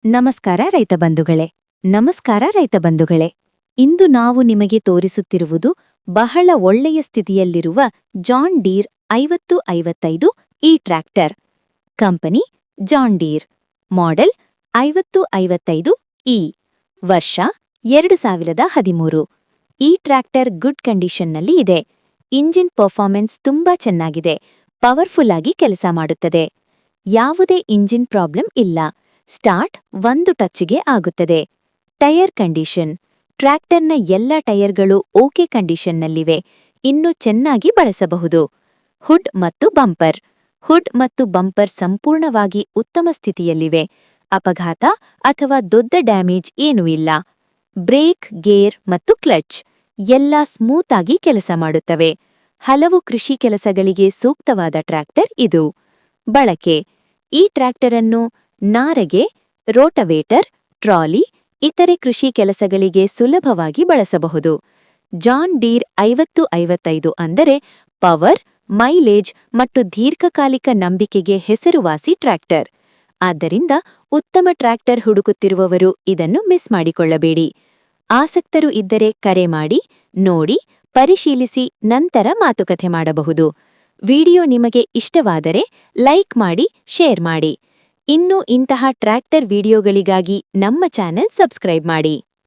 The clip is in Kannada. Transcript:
ನಮಸ್ಕಾರ ರೈತ ಬಂಧುಗಳೇ. ಇಂದು ನಾವು ನಿಮಗೆ ತೋರಿಸುತ್ತಿರುವುದು ಬಹಳ ಒಳ್ಳೆಯ ಸ್ಥಿತಿಯಲ್ಲಿರುವ ಜಾನ್ ಡೀರ್ 5055 ಈ tractor. Company John Deere. Model 5055 ವರ್ಷ 2013. ಈ ಟ್ರ್ಯಾಕ್ಟರ್ ಗುಡ್ ಕಂಡೀಷನ್ನಲ್ಲಿ ಇದೆ. ಇಂಜಿನ್ ಪರ್ಫಾರ್ಮೆನ್ಸ್ ತುಂಬಾ ಚೆನ್ನಾಗಿದೆ. ಪವರ್ಫುಲ್ ಆಗಿ ಕೆಲಸ ಮಾಡುತ್ತದೆ. ಯಾವುದೇ ಇಂಜಿನ್ ಪ್ರಾಬ್ಲಮ್ ಇಲ್ಲ. ಸ್ಟಾರ್ಟ್ 1 ಟಚ್ಗೆ ಆಗುತ್ತದೆ. Tyre condition. ಟ್ರ್ಯಾಕ್ಟರ್ನ ಎಲ್ಲ ಟೈರ್ಗಳು ಓಕೆ ಕಂಡೀಷನ್ನಲ್ಲಿವೆ. ಇನ್ನು ಚೆನ್ನಾಗಿ ಬಳಸಬಹುದು. ಹುಡ್ ಮತ್ತು ಬಂಪರ್ ಸಂಪೂರ್ಣವಾಗಿ ಉತ್ತಮ ಸ್ಥಿತಿಯಲ್ಲಿವೆ. ಅಪಘಾತ ಅಥವಾ ದೊಡ್ಡ ಡ್ಯಾಮೇಜ್ ಏನೂ ಇಲ್ಲ. ಬ್ರೇಕ್, ಗೇರ್ ಮತ್ತು ಕ್ಲಚ್ ಎಲ್ಲ ಸ್ಮೂತ್ ಆಗಿ ಕೆಲಸ ಮಾಡುತ್ತವೆ. ಹಲವು ಕೃಷಿ ಕೆಲಸಗಳಿಗೆ ಸೂಕ್ತವಾದ ಟ್ರ್ಯಾಕ್ಟರ್ ಇದು. ಬಳಕೆ: ಈ ಟ್ರ್ಯಾಕ್ಟರನ್ನು ನಾರೆಗೆ, ರೋಟವೇಟರ್, ಟ್ರಾಲಿ, ಇತರೆ ಕೃಷಿ ಕೆಲಸಗಳಿಗೆ ಸುಲಭವಾಗಿ ಬಳಸಬಹುದು. ಜಾನ್ ಡೀರ್ 5055 ಅಂದರೆ ಪವರ್, ಮೈಲೇಜ್ ಮತ್ತು ದೀರ್ಘಕಾಲಿಕ ನಂಬಿಕೆಗೆ ಹೆಸರುವಾಸಿ ಟ್ರ್ಯಾಕ್ಟರ್. ಆದ್ದರಿಂದ ಉತ್ತಮ ಟ್ರ್ಯಾಕ್ಟರ್ ಹುಡುಕುತ್ತಿರುವವರು ಇದನ್ನು ಮಿಸ್ ಮಾಡಿಕೊಳ್ಳಬೇಡಿ. ಆಸಕ್ತರು ಇದ್ದರೆ ಕರೆ ಮಾಡಿ, ನೋಡಿ, ಪರಿಶೀಲಿಸಿ ನಂತರ ಮಾತುಕತೆ ಮಾಡಬಹುದು. ವಿಡಿಯೋ ನಿಮಗೆ ಇಷ್ಟವಾದರೆ ಲೈಕ್ ಮಾಡಿ, ಶೇರ್ ಮಾಡಿ. ಇನ್ನೂ ಇಂತಹ ಟ್ರ್ಯಾಕ್ಟರ್ ವಿಡಿಯೋಗಳಿಗಾಗಿ ನಮ್ಮ ಚಾನೆಲ್ ಸಬ್ಸ್ಕ್ರೈಬ್ ಮಾಡಿ.